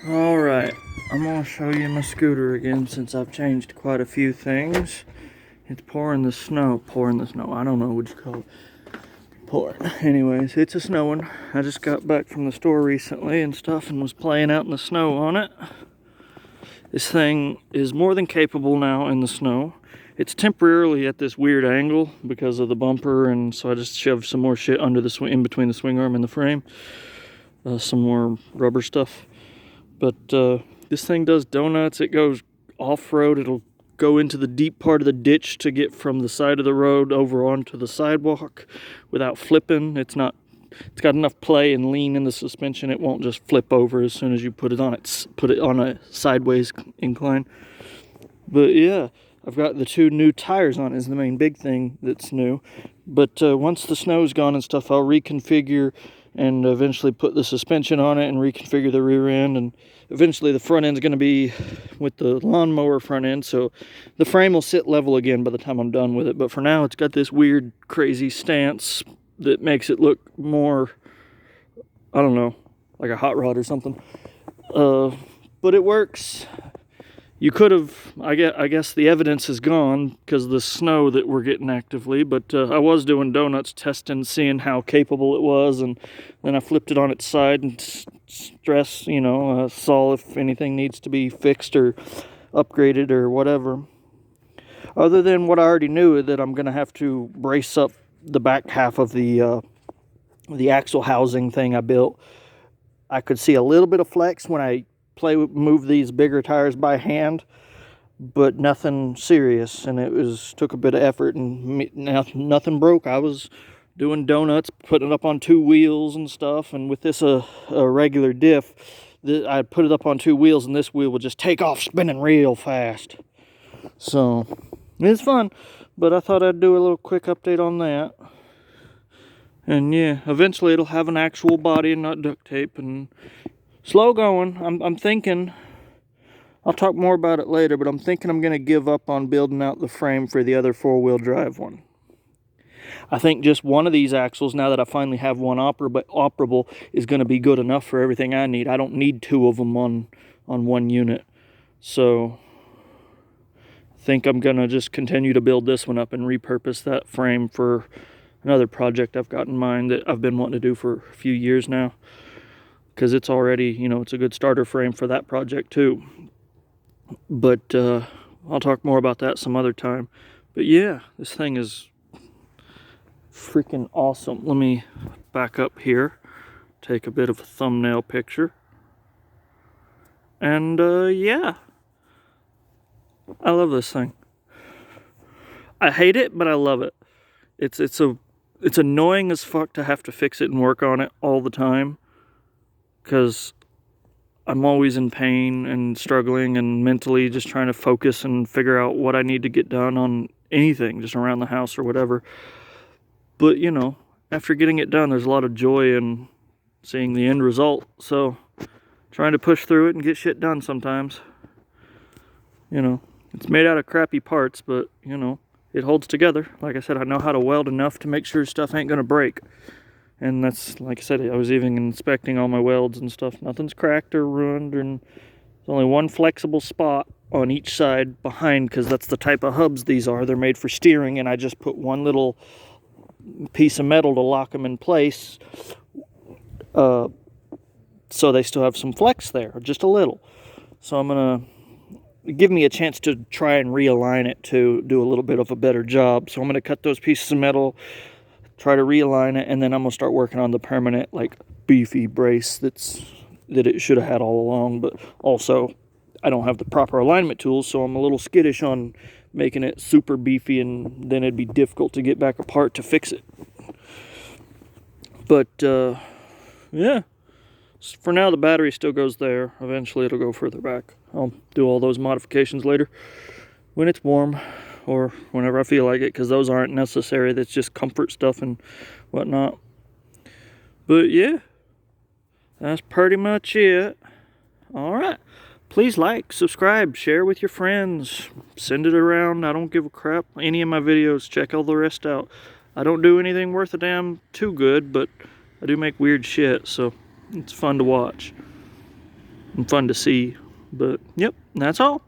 Alright, I'm going to show you my scooter again since I've changed quite a few things. It's pouring the snow. I don't know what you call it. Pouring. Anyways, it's a snowing. I just got back from the store recently and stuff and was playing out in the snow on it. This thing is more than capable now in the snow. It's temporarily at this weird angle because of the bumper, and so I just shoved some more shit under the swing, in between the swing arm and the frame. Some more rubber stuff. But this thing does donuts. It goes off-road. It'll go into the deep part of the ditch to get from the side of the road over onto the sidewalk without flipping. It's got enough play and lean in the suspension. It won't just flip over as soon as you put it on a sideways incline. But yeah, I've got the 2 new tires on it is the main big thing that's new. But once the snow's gone and stuff, I'll reconfigure and eventually put the suspension on it and reconfigure the rear end, and eventually the front end's going to be with the lawnmower front end, so the frame will sit level again by the time I'm done with it. But for now, it's got this weird crazy stance that makes it look more, I don't know, like a hot rod or something. But it works. You could have, I guess the evidence is gone because of the snow that we're getting actively, but I was doing donuts, testing, seeing how capable it was, and then I flipped it on its side and saw if anything needs to be fixed or upgraded or whatever. Other than what I already knew, that I'm going to have to brace up the back half of the axle housing thing I built. I could see a little bit of flex when I move these bigger tires by hand, but nothing serious, and took a bit of effort, and nothing broke. I was doing donuts, putting it up on 2 wheels and stuff, and with this a regular diff, I put it up on 2 wheels, and this wheel would just take off spinning real fast. So it's fun, but I thought I'd do a little quick update on that. And yeah, eventually it'll have an actual body and not duct tape, and slow going. I'm thinking, I'll talk more about it later, but I'm thinking I'm going to give up on building out the frame for the other 4-wheel drive one. I think just one of these axles, now that I finally have one operable, is going to be good enough for everything I need. I don't need 2 of them on one unit. So I think I'm going to just continue to build this one up and repurpose that frame for another project I've got in mind that I've been wanting to do for a few years now. Because it's already, it's a good starter frame for that project too. But I'll talk more about that some other time. But yeah, this thing is freaking awesome. Let me back up here, take a bit of a thumbnail picture. And yeah, I love this thing. I hate it, but I love it. It's annoying as fuck to have to fix it and work on it all the time, because I'm always in pain and struggling and mentally just trying to focus and figure out what I need to get done on anything, just around the house or whatever. But, after getting it done, there's a lot of joy in seeing the end result. So, trying to push through it and get shit done sometimes. It's made out of crappy parts, but, it holds together. Like I said, I know how to weld enough to make sure stuff ain't gonna break. And that's, like I said, I was even inspecting all my welds and stuff. Nothing's cracked or ruined, and there's only one flexible spot on each side behind, because that's the type of hubs these are. They're made for steering, and I just put one little piece of metal to lock them in place, so they still have some flex there, just a little. So I'm going to give me a chance to try and realign it to do a little bit of a better job. So I'm going to cut those pieces of metal, try to realign it, and then I'm going to start working on the permanent, beefy brace that it should have had all along. But also, I don't have the proper alignment tools, so I'm a little skittish on making it super beefy, and then it'd be difficult to get back apart to fix it. But, yeah. For now, the battery still goes there. Eventually, it'll go further back. I'll do all those modifications later when it's warm, or whenever I feel like it, because those aren't necessary. That's just comfort stuff and whatnot. But yeah, that's pretty much it. Alright, please like, subscribe, share with your friends, send it around. I don't give a crap. Any of my videos, check all the rest out. I don't do anything worth a damn too good, but I do make weird shit, so it's fun to watch. and fun to see. But yep, that's all.